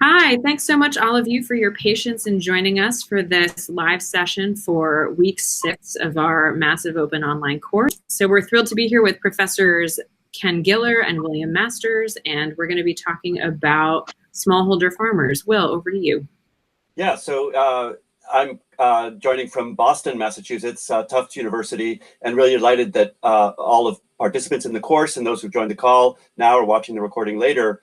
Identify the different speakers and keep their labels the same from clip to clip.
Speaker 1: Hi, thanks so much, all of you, for your patience in joining us for this live session for week 6 of our massive open online course. So we're thrilled to be here with Professors Ken Giller and William Masters, and we're going to be talking about smallholder farmers. Will, over to you.
Speaker 2: Yeah, so I'm joining from Boston, Massachusetts, Tufts University, and really delighted that all of participants in the course and those who joined the call now or watching the recording later,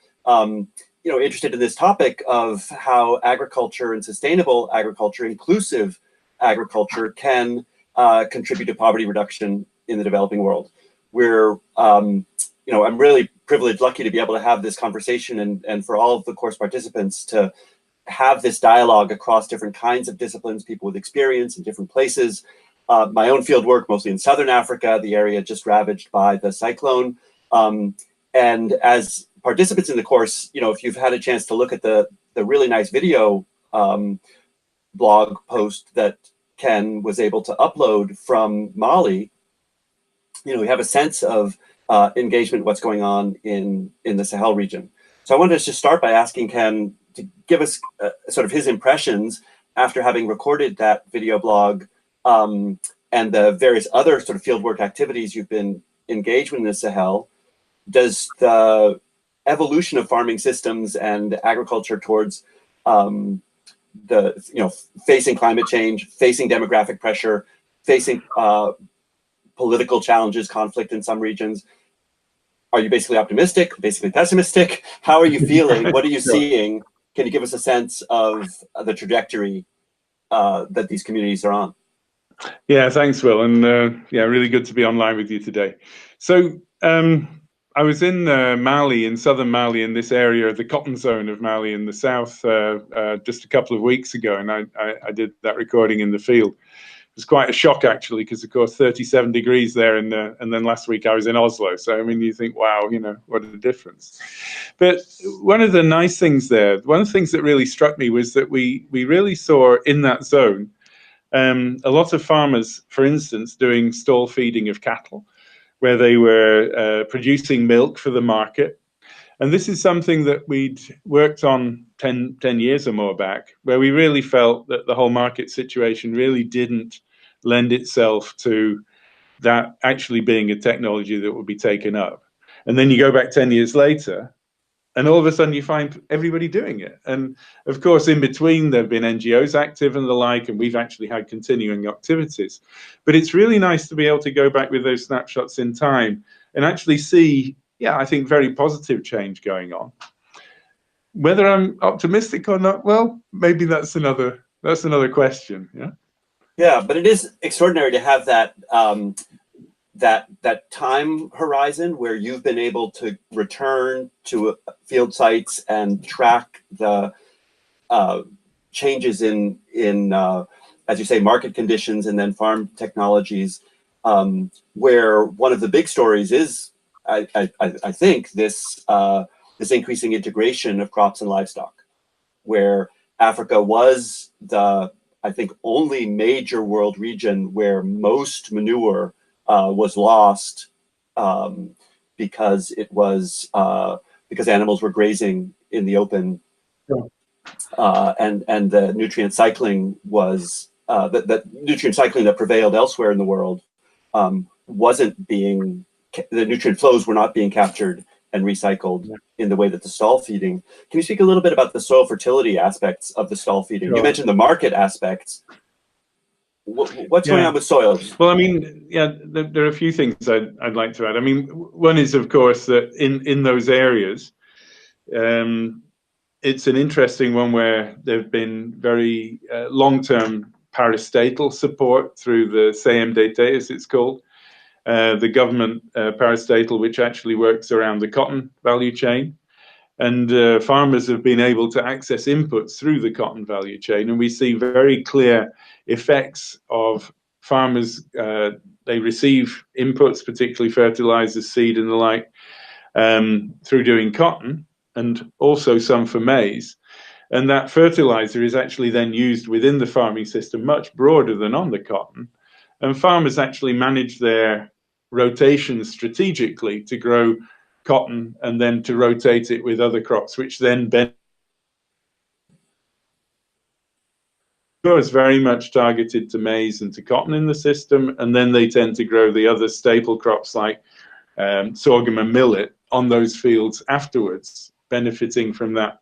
Speaker 2: interested in this topic of how agriculture and sustainable agriculture, inclusive agriculture, can contribute to poverty reduction in the developing world. I'm really privileged, lucky to be able to have this conversation and for all of the course participants to have this dialogue across different kinds of disciplines, people with experience in different places. My own field work, mostly in Southern Africa, the area just ravaged by the cyclone. And as participants in the course, if you've had a chance to look at the really nice video blog post that Ken was able to upload from Mali, we have a sense of engagement, what's going on in the Sahel region. So I wanted to just start by asking Ken to give us sort of his impressions after having recorded that video blog and the various other sort of fieldwork activities you've been engaged with in the Sahel. Does the evolution of farming systems and agriculture towards facing climate change, facing demographic pressure, facing political challenges, conflict in some regions, are you basically optimistic, basically pessimistic? How are you feeling? What are you seeing? Can you give us a sense of the trajectory that these communities are on?
Speaker 3: Yeah, thanks, Will. And really good to be online with you today. So I was in Mali, in southern Mali, in this area of the cotton zone of Mali in the south just a couple of weeks ago. And I did that recording in the field. It was quite a shock, actually, because, of course, 37 degrees there. And then last week I was in Oslo. So, I mean, you think, wow, what a difference. But one of the nice things there, one of the things that really struck me was that we really saw in that zone a lot of farmers, for instance, doing stall feeding of cattle, where they were producing milk for the market. And this is something that we'd worked on 10 years or more back, where we really felt that the whole market situation really didn't lend itself to that actually being a technology that would be taken up. And then you go back 10 years later, and all of a sudden you find everybody doing it. And of course, in between, there have been NGOs active and the like, and we've actually had continuing activities. But it's really nice to be able to go back with those snapshots in time and actually see, I think, very positive change going on. Whether I'm optimistic or not, well, maybe that's another question.
Speaker 2: Yeah, but it is extraordinary to have that that time horizon where you've been able to return to field sites and track the changes in as you say, market conditions and then farm technologies, where one of the big stories is, I think, this increasing integration of crops and livestock, where Africa was the, I think, only major world region where most manure was lost because animals were grazing in the open, and the nutrient cycling was the nutrient cycling that prevailed elsewhere in the world wasn't being, the nutrient flows were not being captured and recycled in the way that the stall feeding. Can you speak a little bit about the soil fertility aspects of the stall feeding? You mentioned the market aspects. What's going on with soils?
Speaker 3: Well, I mean, there are a few things I'd like to add. I mean, one is, of course, that in those areas, it's an interesting one where there have been very long-term parastatal support through the CMDT, as it's called, the government parastatal, which actually works around the cotton value chain. And farmers have been able to access inputs through the cotton value chain. And we see very clear effects of farmers. They receive inputs, particularly fertilizers, seed and the like, through doing cotton, and also some for maize. And that fertilizer is actually then used within the farming system much broader than on the cotton. And farmers actually manage their rotations strategically to grow cotton and then to rotate it with other crops, which then benefit is very much targeted to maize and to cotton in the system, and then they tend to grow the other staple crops like sorghum and millet on those fields afterwards, benefiting from that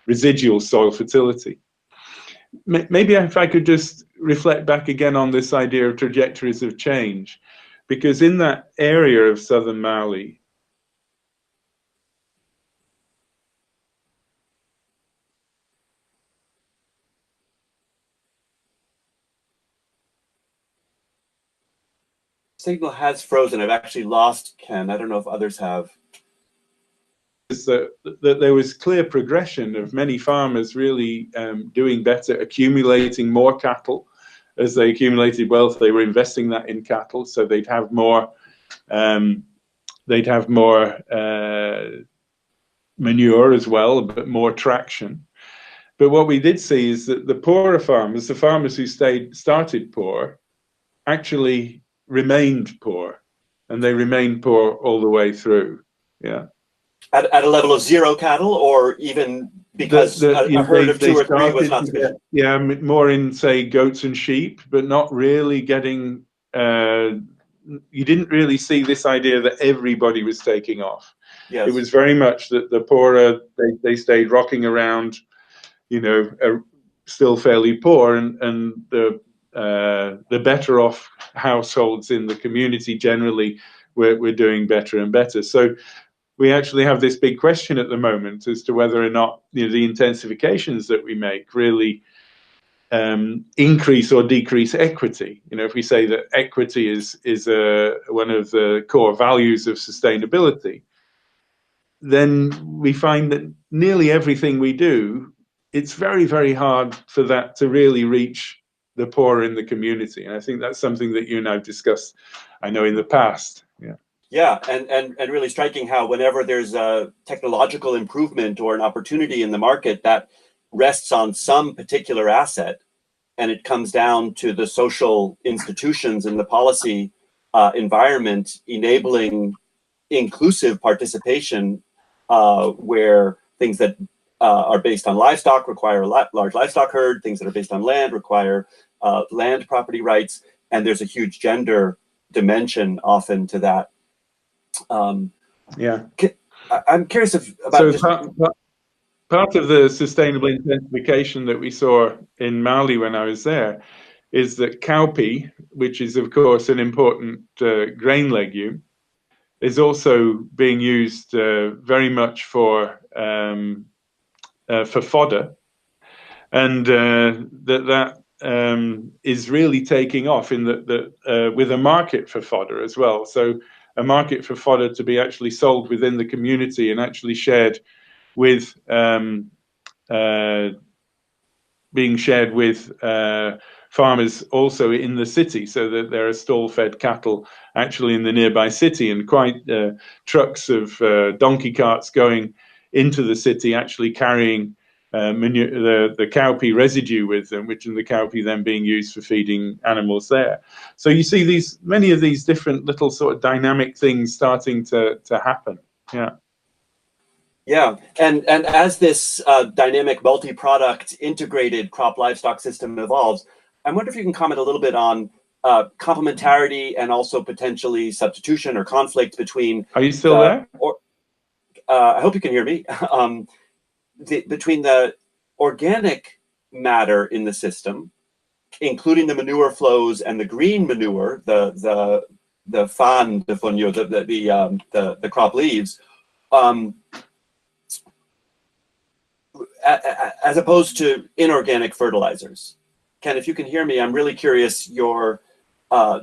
Speaker 3: residual soil fertility. Maybe if I could just reflect back again on this idea of trajectories of change, because in that area of southern Mali,
Speaker 2: Signal has frozen. I've actually lost Ken. I don't know if others have.
Speaker 3: is that there was clear progression of many farmers really doing better, accumulating more cattle. As they accumulated wealth, they were investing that in cattle, so they'd have more manure as well, but more traction. But what we did see is that the poorer farmers, the farmers who started poor, actually remained poor, and they remained poor all the way through. Yeah.
Speaker 2: At a level of zero cattle, or even because a herd of 2 or 3 was not sufficient?
Speaker 3: Yeah, more in, say, goats and sheep, but not really getting, you didn't really see this idea that everybody was taking off.
Speaker 2: Yes.
Speaker 3: It was very much that the poorer, they stayed rocking around, you know, still fairly poor, and the better off households in the community generally were doing better and better. So we actually have this big question at the moment as to whether or not, you know, the intensifications that we make really increase or decrease equity. You know, if we say that equity is one of the core values of sustainability, then we find that nearly everything we do, it's very, very hard for that to really reach the poor in the community. And I think that's something that you and I've discussed, I know, in the past. Yeah.
Speaker 2: Yeah, and really striking how whenever there's a technological improvement or an opportunity in the market that rests on some particular asset, and it comes down to the social institutions and the policy environment enabling inclusive participation, where things that are based on livestock require a large livestock herd, things that are based on land require land property rights, and there's a huge gender dimension often to that.
Speaker 3: Yeah,
Speaker 2: I'm curious about.
Speaker 3: So part of the sustainable intensification that we saw in Mali when I was there is that cowpea, which is of course an important grain legume, is also being used very much for fodder, and that is really taking off in that with a market for fodder as well. So a market for fodder to be actually sold within the community and actually shared with being shared with farmers also in the city, so that there are stall-fed cattle actually in the nearby city, and quite trucks of donkey carts going into the city, actually carrying manure, the cowpea residue with them, which is the cowpea then being used for feeding animals there. So you see many of these different little sort of dynamic things starting to happen. Yeah.
Speaker 2: Yeah, and as this dynamic multi-product integrated crop livestock system evolves, I wonder if you can comment a little bit on complementarity and also potentially substitution or conflict between.
Speaker 3: Are you still there?
Speaker 2: I hope you can hear me. Between the organic matter in the system, including the manure flows, and the green manure, the fan de fonio, the crop leaves, as opposed to inorganic fertilizers. Ken, if you can hear me, I'm really curious to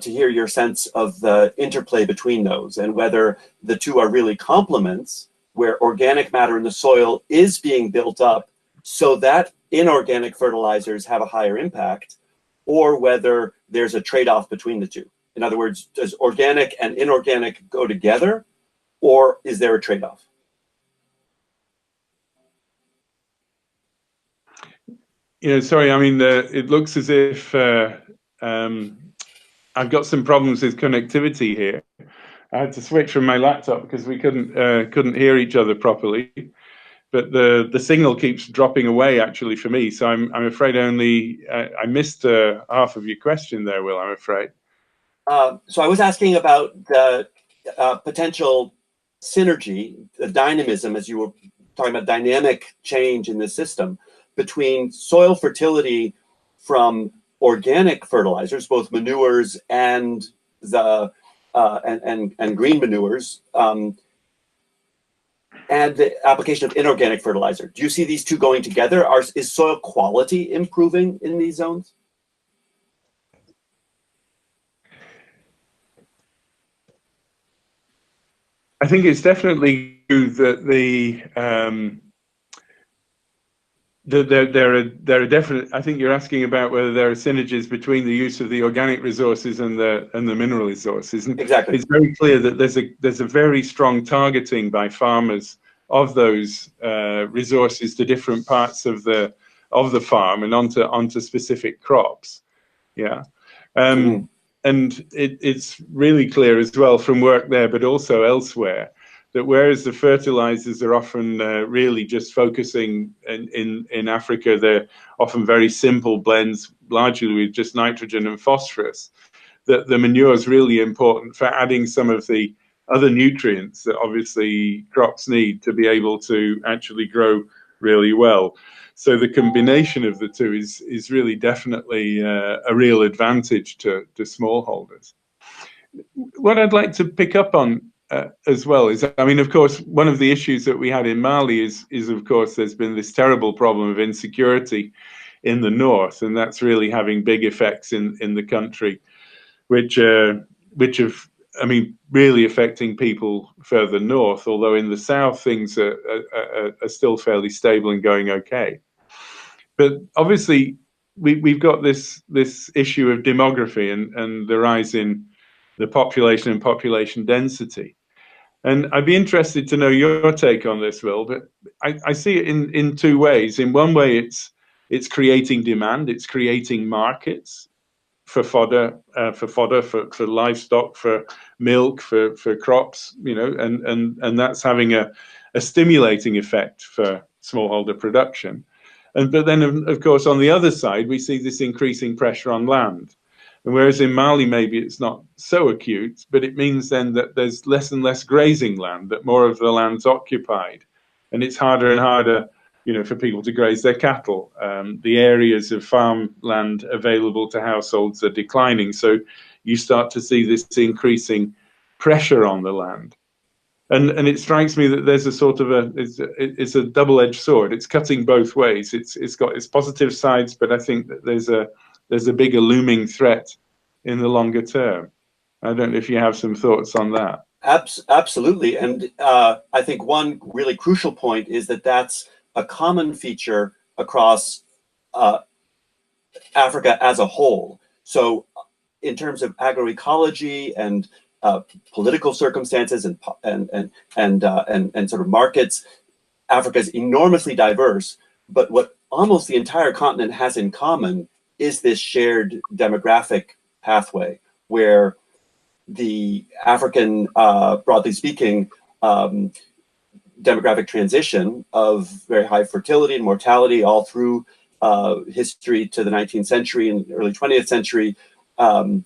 Speaker 2: hear your sense of the interplay between those, and whether the two are really complements, where organic matter in the soil is being built up so that inorganic fertilizers have a higher impact, or whether there's a trade-off between the two. In other words, does organic and inorganic go together, or is there a trade-off?
Speaker 3: You know, sorry, I mean, it looks as if I've got some problems with connectivity here. I had to switch from my laptop because we couldn't hear each other properly. but the signal keeps dropping away actually for me. So I'm afraid I missed half of your question there, Will. I'm afraid.
Speaker 2: So I was asking about the potential synergy, the dynamism, as you were talking about dynamic change in the system, between soil fertility from organic fertilizers, both manures and the and green manures, and the application of inorganic fertilizer. Do you see these two going together? Is soil quality improving in these zones?
Speaker 3: I think it's definitely true that there are definite. I think you're asking about whether there are synergies between the use of the organic resources and the mineral resources. And
Speaker 2: exactly,
Speaker 3: it's very clear that there's a very strong targeting by farmers of those resources to different parts of the farm and onto specific crops. Yeah. And it's really clear as well from work there, but also elsewhere, that whereas the fertilizers are often really just focusing in Africa, they're often very simple blends, largely with just nitrogen and phosphorus, that the manure is really important for adding some of the other nutrients that obviously crops need to be able to actually grow really well. So the combination of the two is really definitely a real advantage to smallholders. What I'd like to pick up on as well is, I mean, of course, one of the issues that we had in Mali is of course, there's been this terrible problem of insecurity in the north, and that's really having big effects in the country, which have, I mean, really affecting people further north, although in the south things are still fairly stable and going okay. But obviously we've got this issue of demography and the rise in the population and population density. And I'd be interested to know your take on this, Will, but I see it in two ways. In one way, it's creating demand, it's creating markets for fodder, for livestock, for milk, for crops, you know, and that's having a stimulating effect for smallholder production. But then, of course, on the other side, we see this increasing pressure on land. And whereas in Mali, maybe it's not so acute, but it means then that there's less and less grazing land, that more of the land's occupied. And it's harder and harder, you know, for people to graze their cattle. The areas of farmland available to households are declining. So you start to see this increasing pressure on the land. And it strikes me that there's a sort of it's a double-edged sword. It's cutting both ways. It's got its positive sides, but I think that there's a bigger looming threat in the longer term. I don't know if you have some thoughts on that.
Speaker 2: Absolutely. And I think one really crucial point is that that's a common feature across Africa as a whole. So in terms of agroecology and political circumstances and sort of markets, Africa is enormously diverse. But what almost the entire continent has in common is this shared demographic pathway, where the African, broadly speaking, demographic transition of very high fertility and mortality all through history to the 19th century and early 20th century, Africa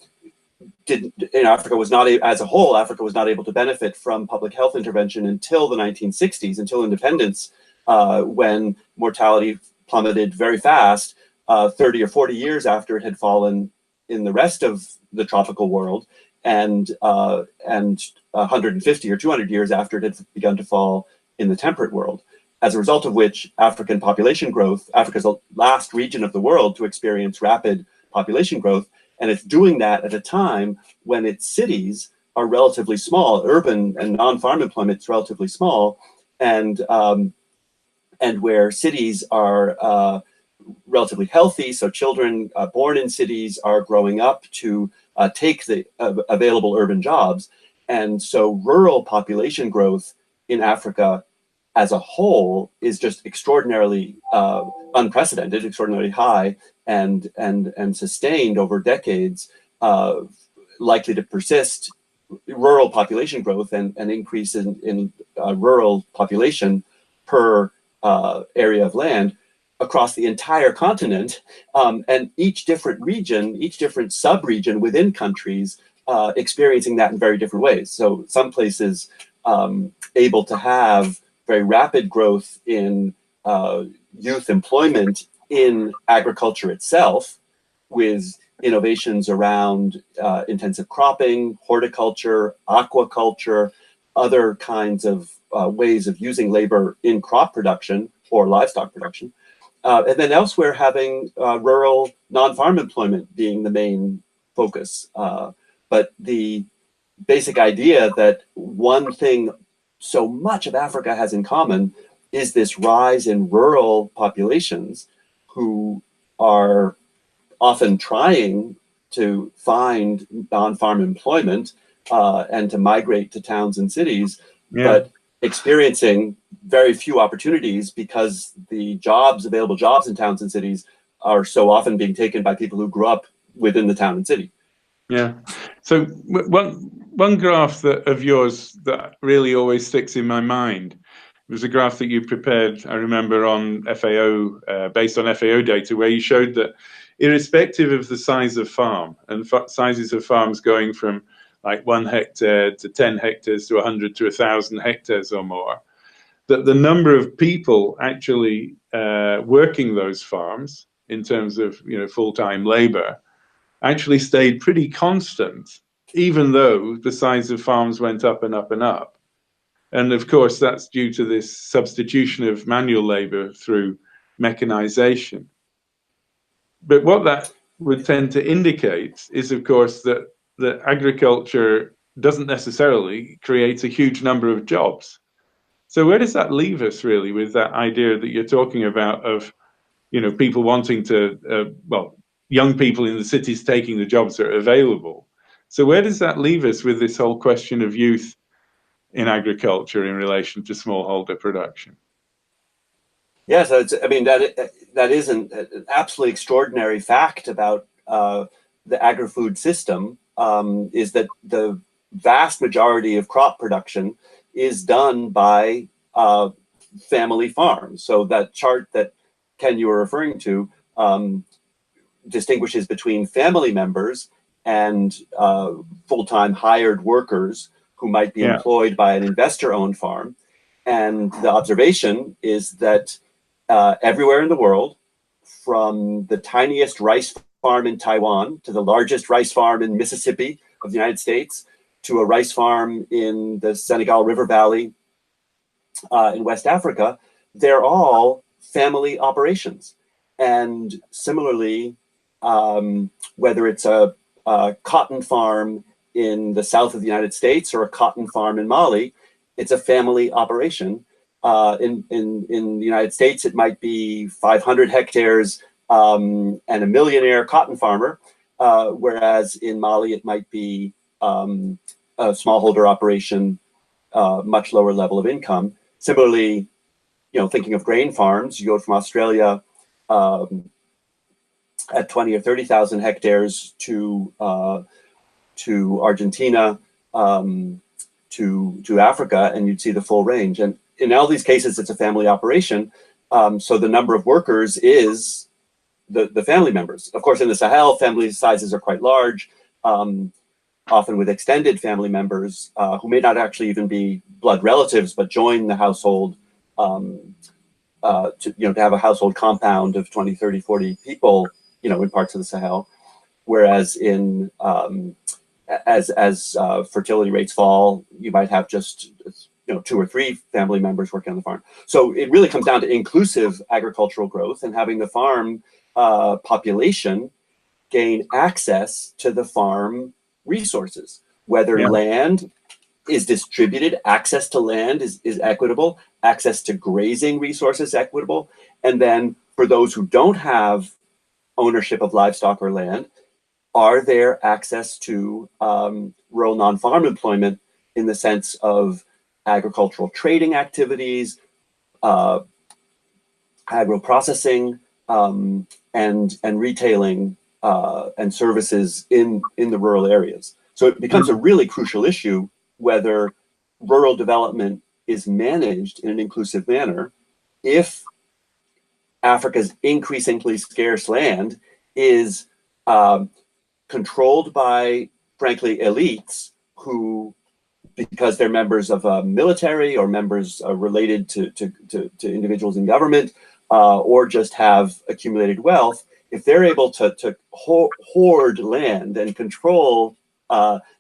Speaker 2: was not, as a whole, Africa was not able to benefit from public health intervention until the 1960s, until independence, when mortality plummeted very fast, 30 or 40 years after it had fallen in the rest of the tropical world, and 150 or 200 years after it had begun to fall in the temperate world. As a result of which, African population growth, Africa's the last region of the world to experience rapid population growth, and it's doing that at a time when its cities are relatively small, urban and non-farm employment is relatively small, and where cities are relatively healthy, so children born in cities are growing up to take the available urban jobs. And so rural population growth in Africa as a whole is just extraordinarily unprecedented, extraordinarily high, and sustained over decades, likely to persist. Rural population growth and increase in rural population per area of land across the entire continent, and each different region, each different sub-region within countries experiencing that in very different ways. So some places able to have very rapid growth in youth employment in agriculture itself, with innovations around intensive cropping, horticulture, aquaculture, other kinds of ways of using labor in crop production or livestock production. And then elsewhere having rural non-farm employment being the main focus. But the basic idea that one thing so much of Africa has in common is this rise in rural populations who are often trying to find non-farm employment and to migrate to towns and cities, but experiencing very few opportunities because the available jobs in towns and cities are so often being taken by people who grew up within the town and city.
Speaker 3: Yeah. So one graph of yours that really always sticks in my mind was a graph that you prepared, I remember, on FAO, based on FAO data, where you showed that irrespective of the size of farm, and sizes of farms going from like 1 hectare to 10 hectares to 100 to 1,000 hectares or more, that the number of people actually working those farms in terms of full-time labor actually stayed pretty constant, even though the size of farms went up and up and up. And of course, that's due to this substitution of manual labor through mechanization. But what that would tend to indicate is, of course, that agriculture doesn't necessarily create a huge number of jobs. So where does that leave us, really, with that idea that you're talking about of, people wanting to, young people in the cities taking the jobs that are available? So where does that leave us with this whole question of youth in agriculture in relation to smallholder production?
Speaker 2: Yes, that is an absolutely extraordinary fact about the agri-food system, is that the vast majority of crop production is done by family farms. So that chart that Ken, you were referring to, distinguishes between family members and full-time hired workers who might be employed by an investor-owned farm. And the observation is that everywhere in the world, from the tiniest rice farm in Taiwan to the largest rice farm in Mississippi of the United States, to a rice farm in the Senegal River Valley in West Africa, they're all family operations. And similarly, whether it's a cotton farm in the south of the United States or a cotton farm in Mali, it's a family operation. In the United States, it might be 500 hectares and a millionaire cotton farmer, whereas in Mali, it might be a smallholder operation, much lower level of income. Similarly, thinking of grain farms, you go from Australia at 20 or 30,000 hectares to Argentina, to Africa, and you'd see the full range. And in all these cases, it's a family operation. So the number of workers is the family members. Of course, in the Sahel, family sizes are quite large, often with extended family members who may not actually even be blood relatives, but join the household to have a household compound of 20, 30, 40 people, in parts of the Sahel. Whereas in as fertility rates fall, you might have just 2 or 3 family members working on the farm. So it really comes down to inclusive agricultural growth and having the farm population gain access to the farm resources, whether land is distributed, access to land is equitable, access to grazing resources equitable, and then for those who don't have ownership of livestock or land, are there access to rural non-farm employment in the sense of agricultural trading activities, agro-processing, and retailing and services in the rural areas. So it becomes a really crucial issue whether rural development is managed in an inclusive manner if Africa's increasingly scarce land is controlled by, frankly, elites who, because they're members of a military or members related to individuals in government, or just have accumulated wealth, if they're able to hoard land and control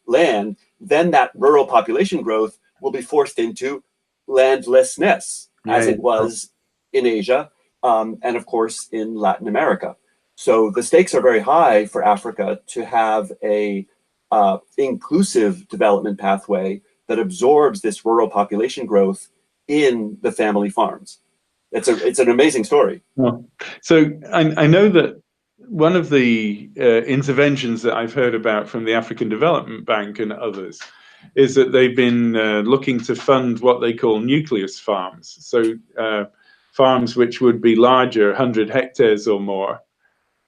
Speaker 2: land, then that rural population growth will be forced into landlessness, as it was in Asia, and of course in Latin America. So the stakes are very high for Africa to have a inclusive development pathway that absorbs this rural population growth in the family farms. It's an amazing story.
Speaker 3: Well, so I know that one of the interventions that I've heard about from the African Development Bank and others is that they've been looking to fund what they call nucleus farms. So farms which would be larger, 100 hectares or more,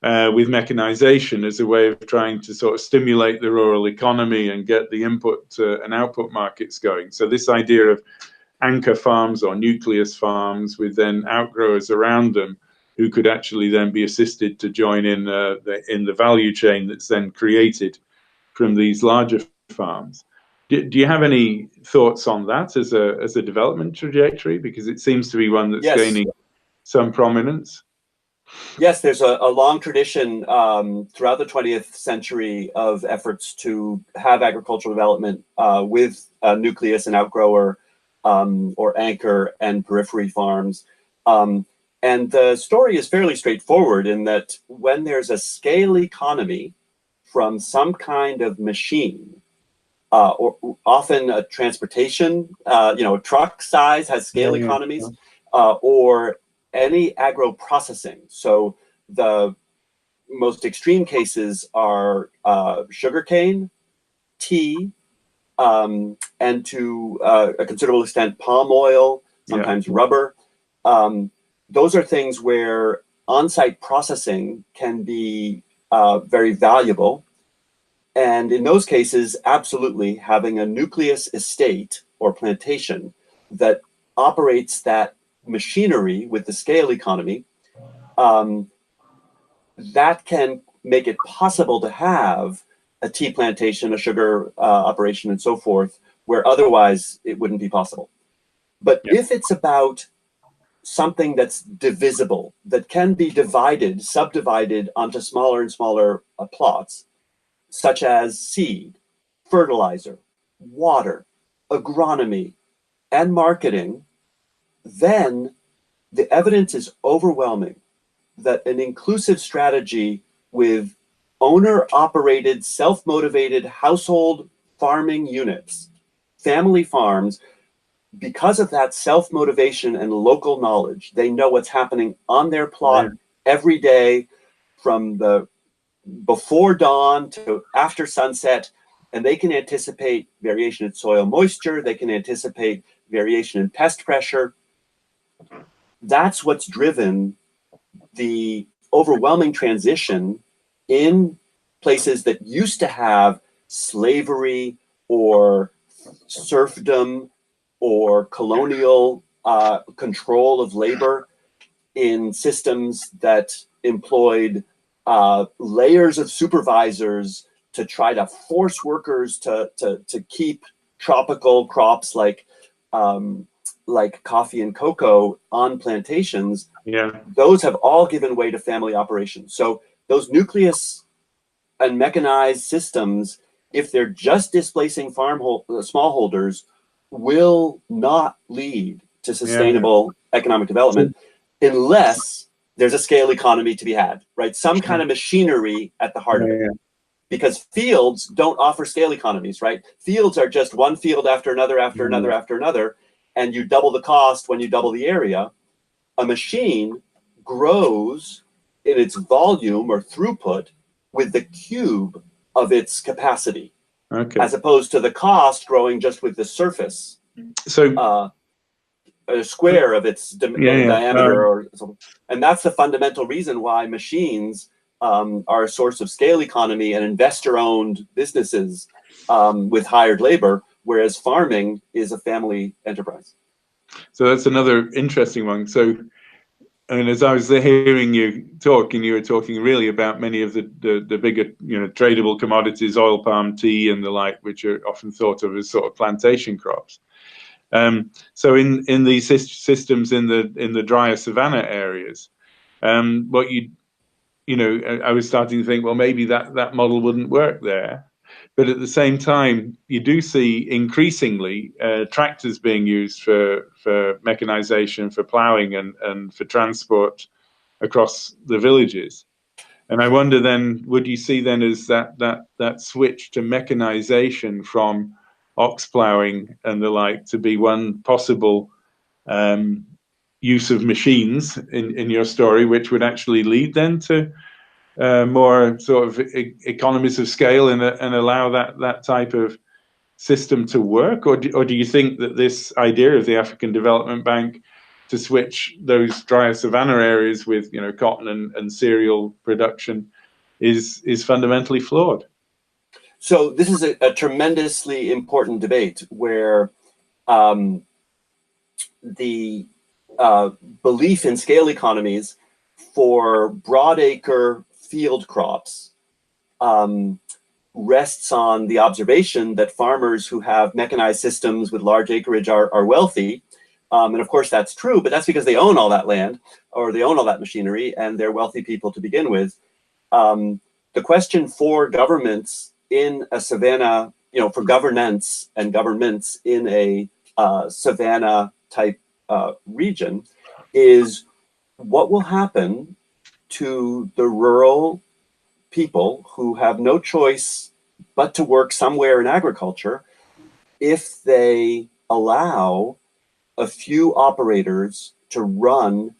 Speaker 3: with mechanization as a way of trying to sort of stimulate the rural economy and get the input and output markets going. So this idea of anchor farms or nucleus farms with then outgrowers around them who could actually then be assisted to join in the value chain that's then created from these larger farms. Do you have any thoughts on that as a development trajectory? Because it seems to be one that's gaining some prominence.
Speaker 2: Yes, there's a long tradition throughout the 20th century of efforts to have agricultural development with nucleus and outgrower or anchor and periphery farms. And the story is fairly straightforward in that when there's a scale economy from some kind of machine, or often a transportation, a truck size has scale economies, or any agro-processing. So the most extreme cases are sugarcane, tea, and to a considerable extent palm oil, sometimes rubber. Those are things where on-site processing can be very valuable. And in those cases, absolutely, having a nucleus estate or plantation that operates that machinery with the scale economy, that can make it possible to have a tea plantation, a sugar operation, and so forth, where otherwise it wouldn't be possible. But if it's about something that's divisible, that can be divided, subdivided onto smaller and smaller plots, such as seed, fertilizer, water, agronomy, and marketing, then the evidence is overwhelming that an inclusive strategy with owner-operated, self-motivated household farming units, family farms, because of that self-motivation and local knowledge, they know what's happening on their plot every day from the before dawn to after sunset, and they can anticipate variation in soil moisture, they can anticipate variation in pest pressure. That's what's driven the overwhelming transition in places that used to have slavery or serfdom or colonial control of labor, in systems that employed layers of supervisors to try to force workers to keep tropical crops like coffee and cocoa on plantations. Those have all given way to family operations. So those nucleus and mechanized systems, if they're just displacing smallholders, will not lead to sustainable economic development unless there's a scale economy to be had, right? Some kind of machinery at the heart of it. Because fields don't offer scale economies, right? Fields are just one field after another, after another, after another, and you double the cost when you double the area. A machine grows in its volume or throughput with the cube of its capacity, as opposed to the cost growing just with the surface. So a square of its diameter or something. And that's the fundamental reason why machines are a source of scale economy and investor-owned businesses with hired labor, whereas farming is a family enterprise.
Speaker 3: So that's another interesting one. So, and as I was hearing you talk, and you were talking really about many of the bigger, tradable commodities, oil palm, tea, and the like, which are often thought of as sort of plantation crops. So in these systems in the drier savanna areas, what I was starting to think, well, maybe that model wouldn't work there. But at the same time, you do see increasingly tractors being used for mechanization, for plowing, and for transport across the villages. And I wonder then, would you see then as that switch to mechanization from ox plowing and the like to be one possible use of machines in your story, which would actually lead then to more sort of economies of scale and allow that type of system to work? Or do you think that this idea of the African Development Bank to switch those drier savanna areas with cotton and cereal production is fundamentally flawed?
Speaker 2: So this is a tremendously important debate where the belief in scale economies for broadacre field crops rests on the observation that farmers who have mechanized systems with large acreage are wealthy. And of course that's true, but that's because they own all that land or they own all that machinery and they're wealthy people to begin with. The question for governments in a savanna, for governance and governments in a savanna type region is what will happen to the rural people who have no choice but to work somewhere in agriculture if they allow a few operators to run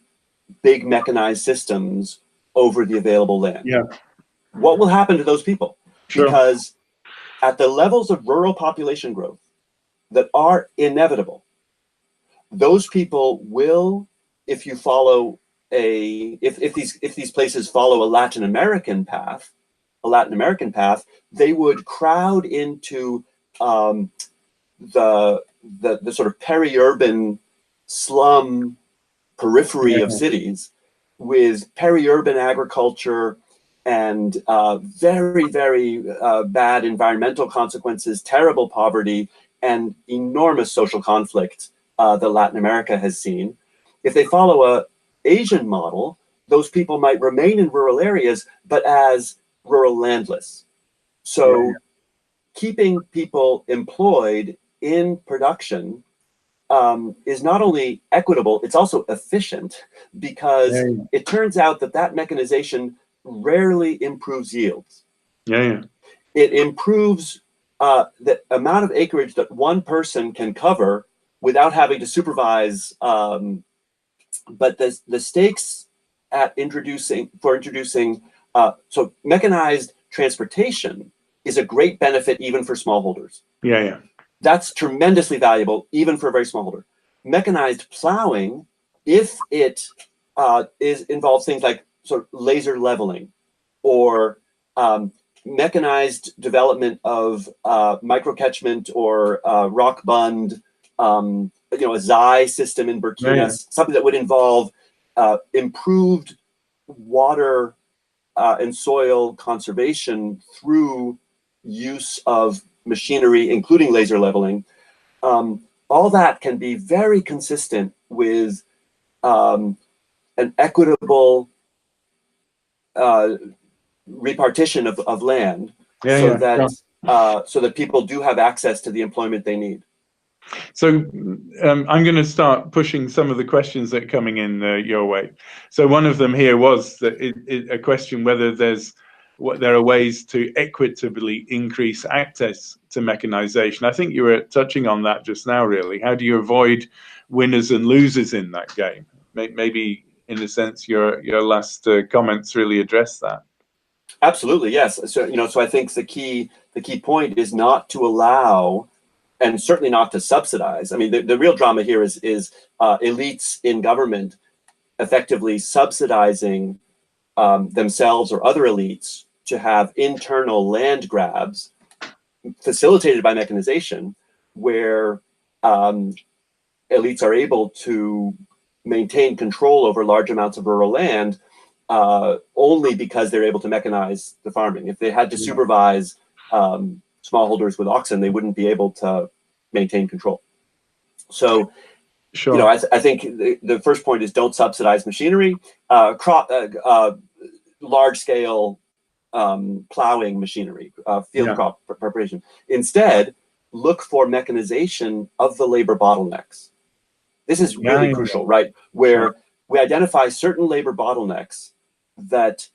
Speaker 2: big mechanized systems over the available land.
Speaker 3: Yeah.
Speaker 2: What will happen to those people?
Speaker 3: Sure.
Speaker 2: Because at the levels of rural population growth that are inevitable, those people will, if you follow if these places follow a Latin American path, they would crowd into the sort of peri-urban slum periphery of cities with peri-urban agriculture and very, very bad environmental consequences, terrible poverty, and enormous social conflict that Latin America has seen. If they follow a Asian model, those people might remain in rural areas, but as rural landless. So keeping people employed in production is not only equitable, it's also efficient, because it turns out that mechanization rarely improves yields. It improves the amount of acreage that one person can cover without having to supervise. But the stakes at introducing so mechanized transportation is a great benefit even for smallholders. That's tremendously valuable even for a very smallholder. Mechanized plowing, if it involves things like sort of laser leveling or mechanized development of microcatchment or rock bund, a Zai system in Burkina, something that would involve improved water and soil conservation through use of machinery, including laser leveling. All that can be very consistent with an equitable repartition of land, so that people do have access to the employment they need.
Speaker 3: So I'm going to start pushing some of the questions that are coming in your way. So one of them here was a question whether there are ways to equitably increase access to mechanization. I think you were touching on that just now, really. How do you avoid winners and losers in that game? Maybe, in a sense, your last comments really address that.
Speaker 2: Absolutely, yes. So I think the key point is not to allow, and certainly not to subsidize. I mean, the real drama here is elites in government effectively subsidizing themselves or other elites to have internal land grabs facilitated by mechanization, where elites are able to maintain control over large amounts of rural land only because they're able to mechanize the farming. If they had to supervise smallholders with oxen, they wouldn't be able to maintain control. So,
Speaker 3: sure.
Speaker 2: you know, I think the first point is don't subsidize machinery, large-scale plowing machinery, field crop preparation. Instead, look for mechanization of the labor bottlenecks. This is really crucial, right? Where we identify certain labor bottlenecks that,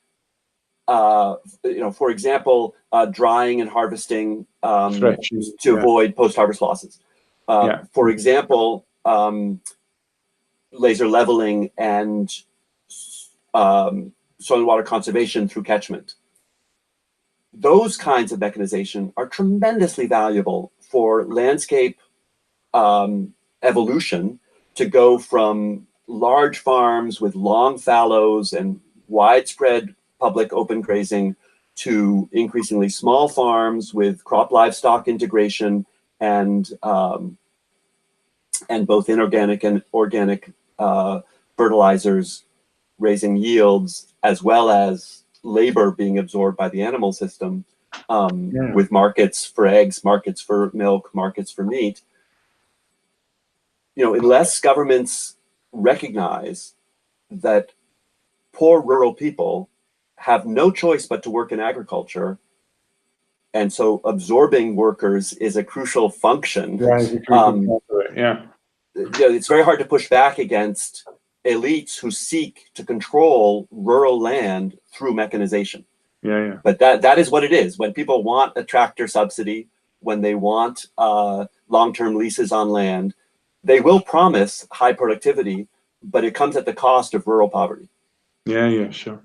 Speaker 2: you know, for example, drying and harvesting to avoid post-harvest losses. For example, laser leveling and soil and water conservation through catchment. Those kinds of mechanization are tremendously valuable for landscape evolution to go from large farms with long fallows and widespread public open grazing to increasingly small farms with crop livestock integration and both inorganic and organic fertilizers raising yields, as well as labor being absorbed by the animal system, with markets for eggs, markets for milk, markets for meat. You know, unless governments recognize that poor rural people have no choice but to work in agriculture, and so absorbing workers is a crucial function. It's very hard to push back against elites who seek to control rural land through mechanization. But that is what it is. When people want a tractor subsidy, when they want long-term leases on land, they will promise high productivity, but it comes at the cost of rural poverty.
Speaker 3: Sure.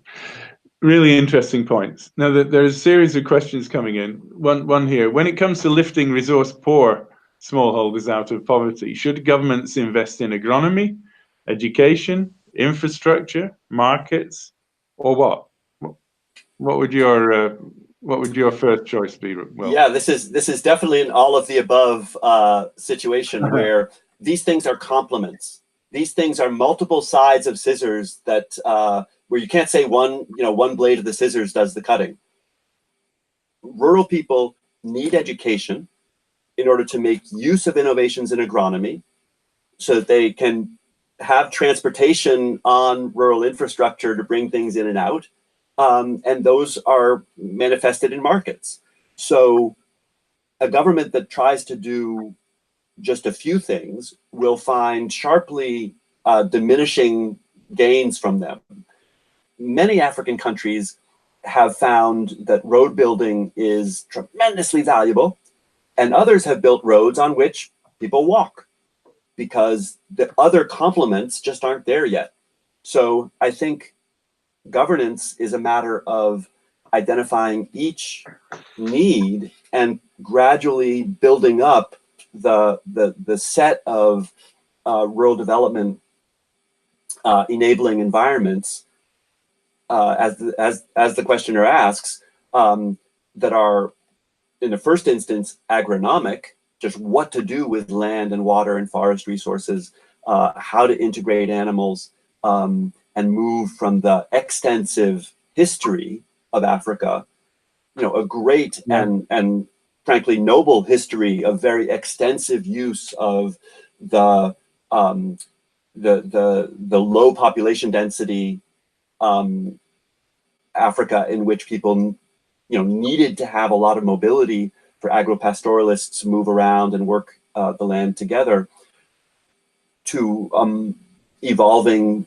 Speaker 3: Really interesting points. Now, there's a series of questions coming in. One here. When it comes to lifting resource-poor smallholders out of poverty, should governments invest in agronomy, education, infrastructure, markets, or what? What would your first choice be, Will?
Speaker 2: Yeah, this is definitely an all of the above situation where these things are complements. These things are multiple sides of scissors that where you can't say one blade of the scissors does the cutting. Rural people need education in order to make use of innovations in agronomy so that they can have transportation on rural infrastructure to bring things in and out. And those are manifested in markets. So a government that tries to do just a few things will find sharply diminishing gains from them. Many African countries have found that road building is tremendously valuable, and others have built roads on which people walk because the other complements just aren't there yet. So I think governance is a matter of identifying each need and gradually building up the set of rural development enabling environments, as the questioner asks, that are in the first instance agronomic, just what to do with land and water and forest resources, how to integrate animals, and move from the extensive history of Africa, a great and frankly noble history of very extensive use of the low population density Africa, in which people needed to have a lot of mobility for agropastoralists to move around and work the land together, to evolving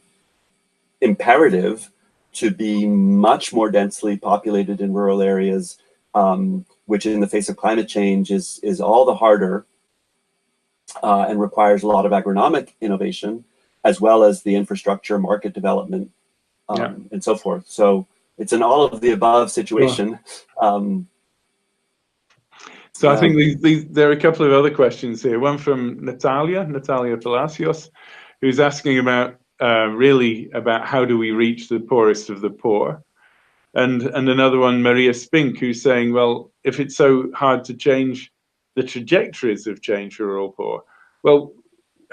Speaker 2: imperative to be much more densely populated in rural areas, which in the face of climate change is all the harder and requires a lot of agronomic innovation, as well as the infrastructure, market development, and so forth. So it's an all of the above situation.
Speaker 3: So I think there are a couple of other questions here. One from Natalia Palacios, who's asking about really about how do we reach the poorest of the poor, and another one, Maria Spink, who's saying, well, if it's so hard to change the trajectories of change for rural poor, well,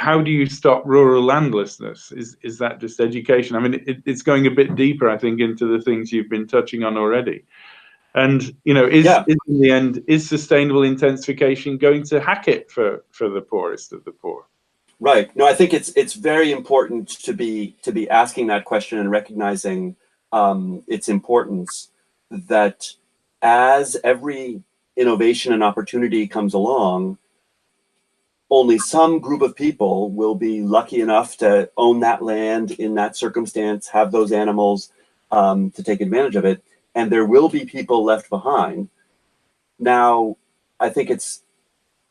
Speaker 3: how do you stop rural landlessness? Is that just education? I mean, it's going a bit deeper, I think, into the things you've been touching on already. And, you know, is in the end, is sustainable intensification going to hack it for the poorest of the poor?
Speaker 2: Right. No, I think it's very important to be asking that question and recognizing its importance, that as every innovation and opportunity comes along, only some group of people will be lucky enough to own that land in that circumstance, have those animals to take advantage of it, and there will be people left behind. Now, I think it's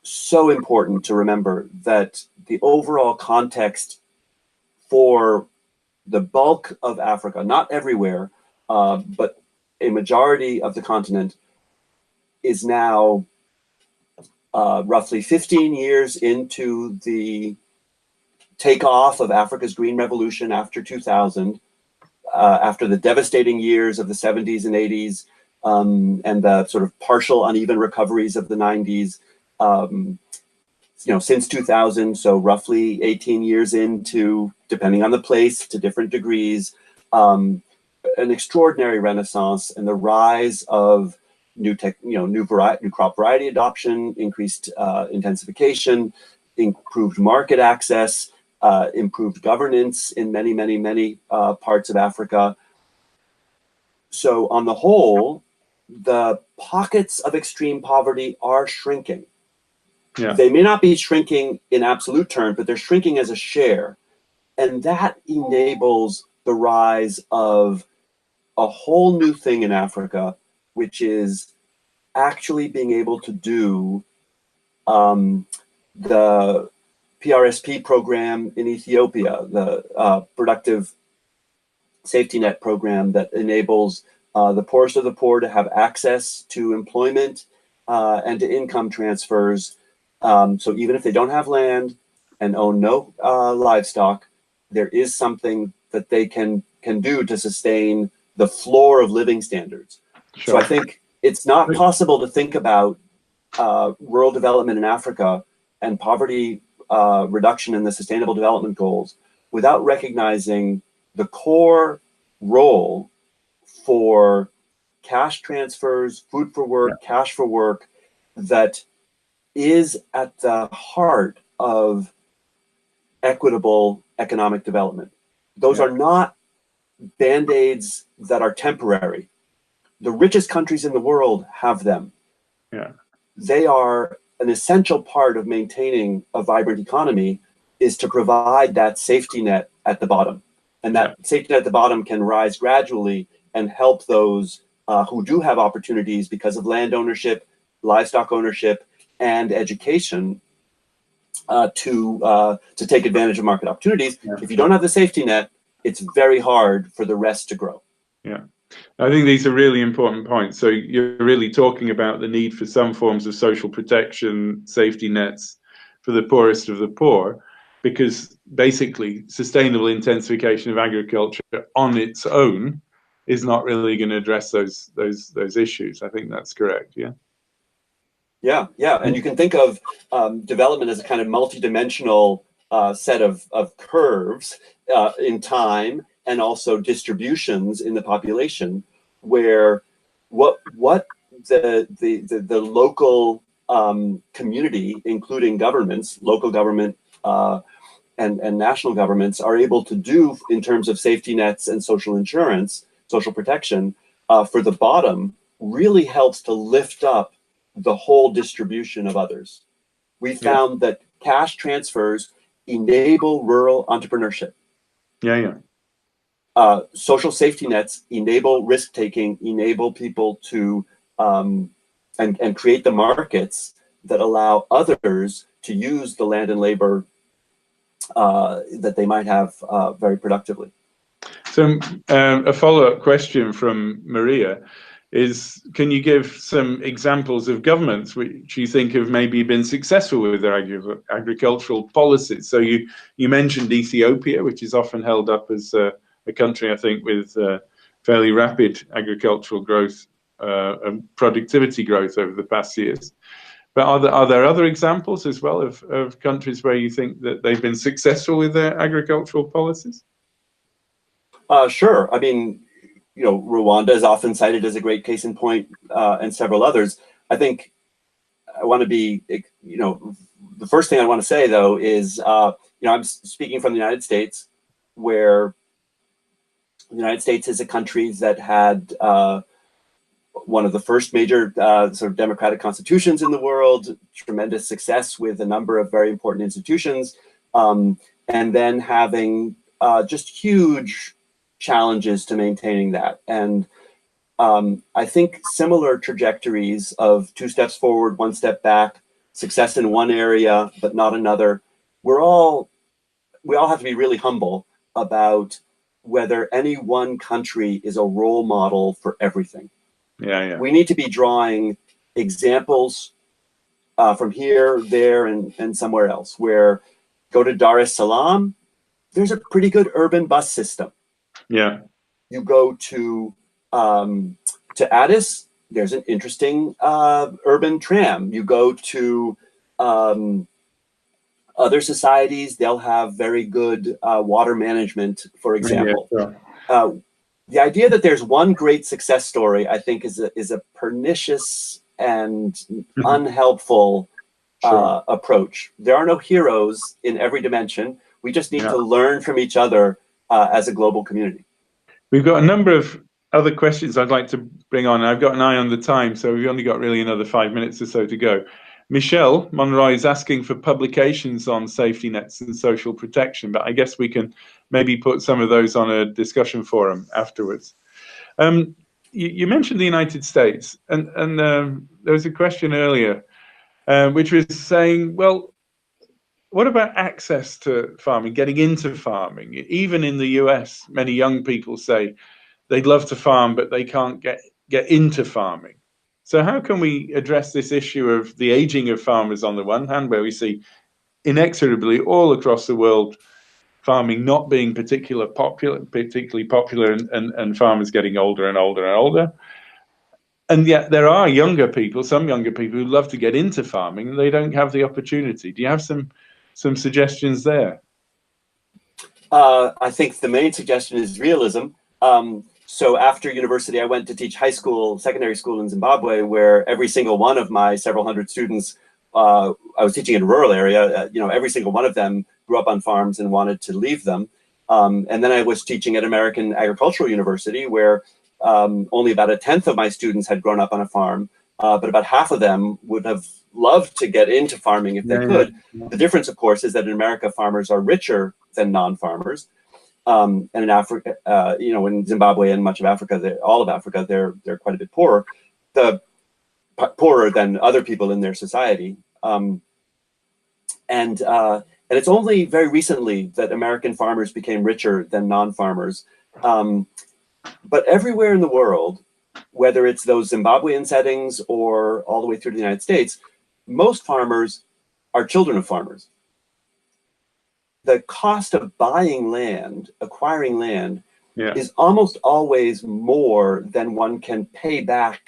Speaker 2: so important to remember that the overall context for the bulk of Africa, not everywhere, but a majority of the continent, is now roughly 15 years into the takeoff of Africa's Green Revolution after 2000, after the devastating years of the 70s and 80s, and the sort of partial uneven recoveries of the 90s. You know, since 2000, so roughly 18 years into, depending on the place, to different degrees, an extraordinary renaissance and the rise of new crop variety adoption, increased intensification, improved market access, improved governance in many parts of Africa. So on the whole, the pockets of extreme poverty are shrinking. Yeah. They may not be shrinking in absolute terms, but they're shrinking as a share. And that enables the rise of a whole new thing in Africa, which is actually being able to do the PRSP program in Ethiopia, the productive safety net program that enables the poorest of the poor to have access to employment and to income transfers. So even if they don't have land and own no livestock, there is something that they can do to sustain the floor of living standards. Sure. So I think it's not possible to think about rural development in Africa and poverty reduction in the Sustainable Development Goals without recognizing the core role for cash transfers, food for work, cash for work, that is at the heart of equitable economic development. Those are not band-aids that are temporary. The richest countries in the world have them. Yeah. They are an essential part of maintaining a vibrant economy, is to provide that safety net at the bottom. And that safety net at the bottom can rise gradually and help those who do have opportunities because of land ownership, livestock ownership, and education to take advantage of market opportunities. Yeah. If you don't have the safety net, it's very hard for the rest to grow.
Speaker 3: Yeah, I think these are really important points. So you're really talking about the need for some forms of social protection, safety nets for the poorest of the poor, because basically sustainable intensification of agriculture on its own is not really going to address those issues. I think that's correct. Yeah.
Speaker 2: Yeah, and you can think of development as a kind of multidimensional set of curves in time, and also distributions in the population, where what the local community, including governments, local government and national governments, are able to do in terms of safety nets and social insurance, social protection for the bottom, really helps to lift up the whole distribution of others. We found that cash transfers enable rural entrepreneurship. Social safety nets enable risk-taking, enable people to and create the markets that allow others to use the land and labor that they might have very productively.
Speaker 3: So a follow-up question from Maria is, can you give some examples of governments which you think have maybe been successful with their agricultural policies? So you mentioned Ethiopia, which is often held up as a country, I think, with fairly rapid agricultural growth and productivity growth over the past years. But are there other examples as well of countries where you think that they've been successful with their agricultural policies?
Speaker 2: Sure. I mean, Rwanda is often cited as a great case in point, and several others. I think I want to be, the first thing I want to say though is, I'm speaking from the United States, where the United States is a country that had one of the first major sort of democratic constitutions in the world, tremendous success with a number of very important institutions, and then having just huge challenges to maintaining that. And I think similar trajectories of 2 steps forward, 1 step back, success in one area, but not another. We all have to be really humble about whether any one country is a role model for everything.
Speaker 3: Yeah.
Speaker 2: We need to be drawing examples from here, there, and somewhere else. Where go to Dar es Salaam, there's a pretty good urban bus system.
Speaker 3: Yeah.
Speaker 2: You go to Addis, there's an interesting urban tram. You go to other societies, they'll have very good water management, for example.
Speaker 3: Yeah, sure.
Speaker 2: The idea that there's one great success story, I think, is a pernicious and unhelpful approach. There are no heroes in every dimension. We just need to learn from each other as a global community.
Speaker 3: We've got a number of other questions I'd like to bring on. I've got an eye on the time, so we've only got really another 5 minutes or so to go. Michelle Monroy is asking for publications on safety nets and social protection, but I guess we can maybe put some of those on a discussion forum afterwards. You mentioned the United States, and there was a question earlier which was saying, well, what about access to farming, getting into farming? Even in the US, many young people say they'd love to farm, but they can't get into farming. So how can we address this issue of the aging of farmers on the one hand, where we see inexorably all across the world farming not being particularly popular and farmers getting older and older and older? And yet there are some younger people who love to get into farming and they don't have the opportunity. Do you have some suggestions there?
Speaker 2: I think the main suggestion is realism. So after university, I went to teach secondary school in Zimbabwe, where every single one of my several hundred students, I was teaching in a rural area, every single one of them grew up on farms and wanted to leave them. And then I was teaching at American Agricultural University, where only about 1/10 of my students had grown up on a farm, but about half of them would have loved to get into farming if they could. The difference, of course, is that in America, farmers are richer than non-farmers. And in Africa, in Zimbabwe and much of Africa, all of Africa, they're quite a bit poorer, poorer than other people in their society. And it's only very recently that American farmers became richer than non-farmers. But everywhere in the world, whether it's those Zimbabwean settings or all the way through to the United States, most farmers are children of farmers. The cost of buying land, acquiring land, is almost always more than one can pay back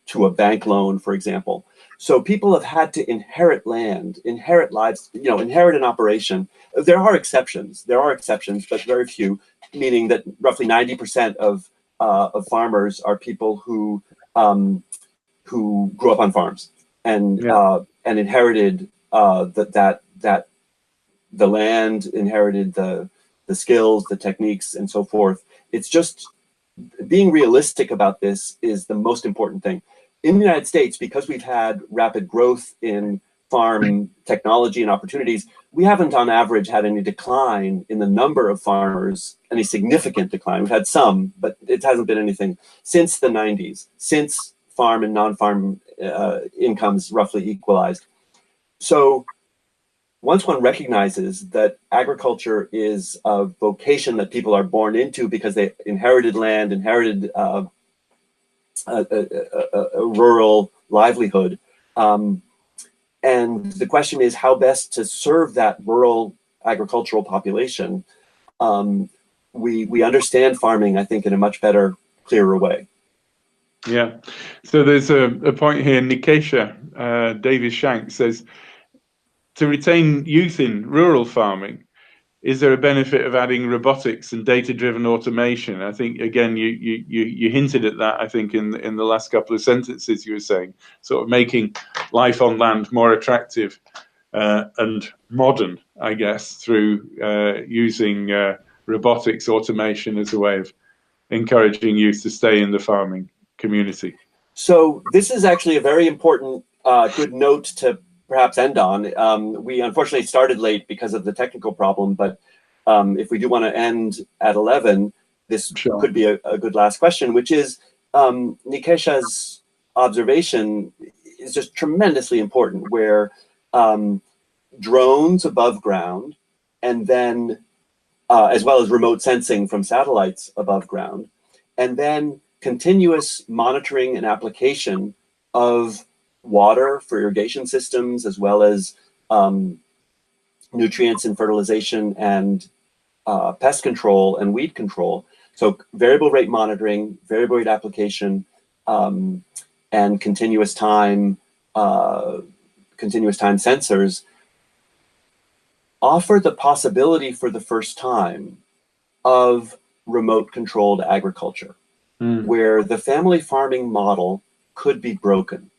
Speaker 2: to a bank loan, for example. So people have had to inherit land, inherit lives, inherit an operation. There are exceptions, but very few, meaning that roughly 90% of farmers are people who grew up on farms and inherited the land, inherited the skills, the techniques, and so forth. It's just being realistic about this is the most important thing. In the United States, because we've had rapid growth in farm technology and opportunities, we haven't on average had any decline in the number of farmers, any significant decline. We've had some, but it hasn't been anything since the 90s, since farm and non-farm incomes roughly equalized. So once one recognizes that agriculture is a vocation that people are born into because they inherited land, inherited a rural livelihood, and the question is how best to serve that rural agricultural population, we understand farming, I think, in a much better, clearer way.
Speaker 3: Yeah. So there's a point here. Nikesha Davis Shank says, to retain youth in rural farming, is there a benefit of adding robotics and data-driven automation? I think again you hinted at that. I think in the last couple of sentences you were saying, sort of making life on land more attractive and modern, I guess, through using robotics, automation as a way of encouraging youth to stay in the farming community.
Speaker 2: So this is actually a very important, good note to perhaps end on. We unfortunately started late because of the technical problem, but if we do want to end at 11, this could be a good last question, which is Nikesha's observation is just tremendously important, where drones above ground, and then as well as remote sensing from satellites above ground, and then continuous monitoring and application of water for irrigation systems, as well as nutrients and fertilization and pest control and weed control. So variable rate monitoring, variable rate application, and continuous time sensors offer the possibility for the first time of remote controlled agriculture, where the family farming model could be broken.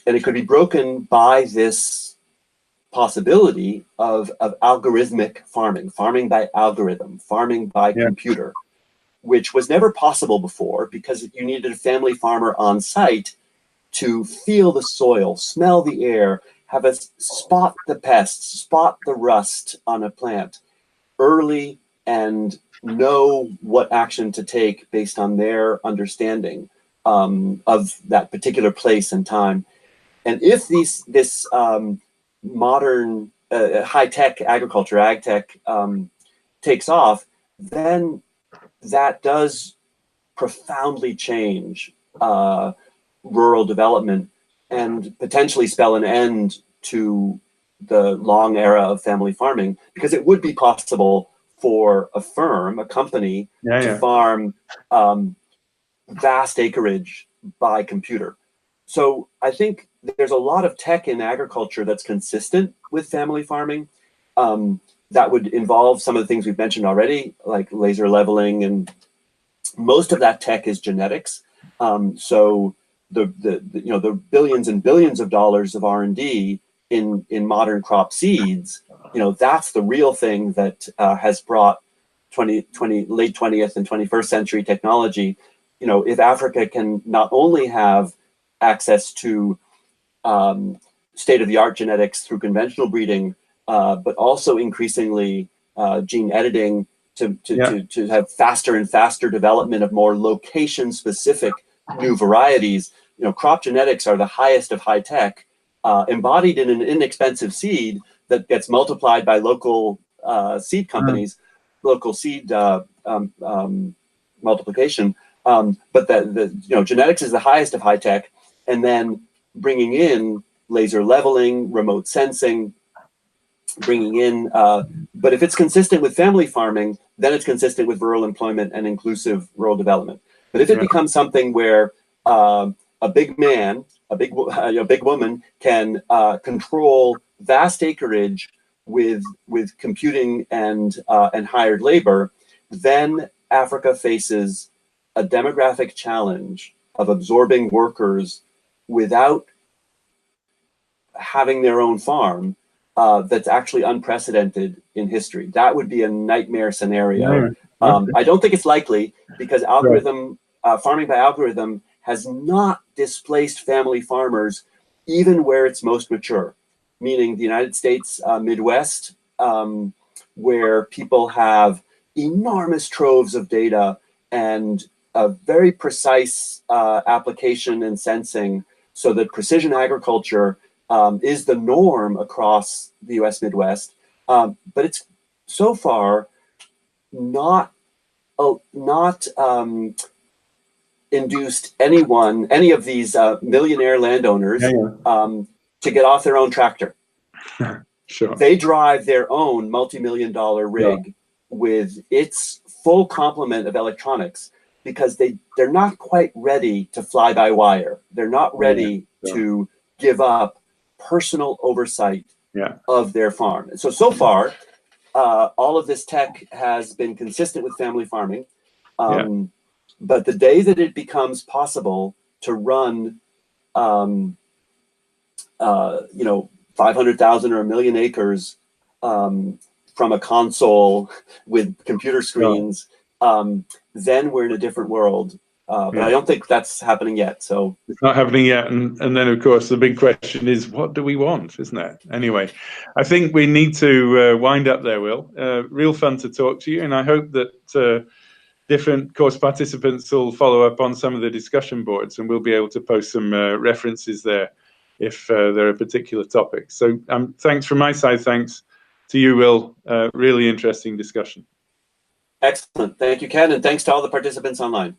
Speaker 2: And it could be broken by this possibility of algorithmic farming, farming by algorithm, farming by computer, which was never possible before because you needed a family farmer on site to feel the soil, smell the air, have us spot the pests, spot the rust on a plant early, and know what action to take based on their understanding of that particular place and time. And if this modern high-tech agriculture, ag tech, takes off, then that does profoundly change rural development and potentially spell an end to the long era of family farming, because it would be possible for a firm, a company, to farm vast acreage by computer. So I think there's a lot of tech in agriculture that's consistent with family farming. That would involve some of the things we've mentioned already, like laser leveling, and most of that tech is genetics. So the billions and billions of dollars of R&D in modern crop seeds, that's the real thing that has brought late 20th and 21st century technology. If Africa can not only have access to state-of-the-art genetics through conventional breeding, but also increasingly gene editing to have faster and faster development of more location-specific new varieties. Crop genetics are the highest of high tech, embodied in an inexpensive seed that gets multiplied by local seed companies, local seed multiplication. But genetics is the highest of high tech, and then bringing in laser leveling, remote sensing, bringing in, but if it's consistent with family farming, then it's consistent with rural employment and inclusive rural development. But if it becomes something where a big man, a big woman can control vast acreage with computing and hired labor, then Africa faces a demographic challenge of absorbing workers without having their own farm that's actually unprecedented in history. That would be a nightmare scenario. I don't think it's likely, because farming by algorithm has not displaced family farmers even where it's most mature, meaning the United States Midwest, where people have enormous troves of data and a very precise application and sensing, so that precision agriculture is the norm across the US Midwest. But it's so far not induced any of these millionaire landowners to get off their own tractor.
Speaker 3: Sure.
Speaker 2: They drive their own multi-million-dollar rig with its full complement of electronics. because they're not quite ready to fly by wire. They're not ready to give up personal oversight of their farm. And so far, all of this tech has been consistent with family farming. But the day that it becomes possible to run, 500,000 or 1 million acres from a console with computer screens, then we're in a different world. But I don't think that's happening yet. So
Speaker 3: it's not happening yet. And then, of course, the big question is, what do we want, isn't it? Anyway, I think we need to wind up there, Will. Real fun to talk to you. And I hope that different course participants will follow up on some of the discussion boards, and we'll be able to post some references there if there are particular topics. So thanks from my side. Thanks to you, Will. Really interesting discussion.
Speaker 2: Excellent. Thank you, Ken. And thanks to all the participants online.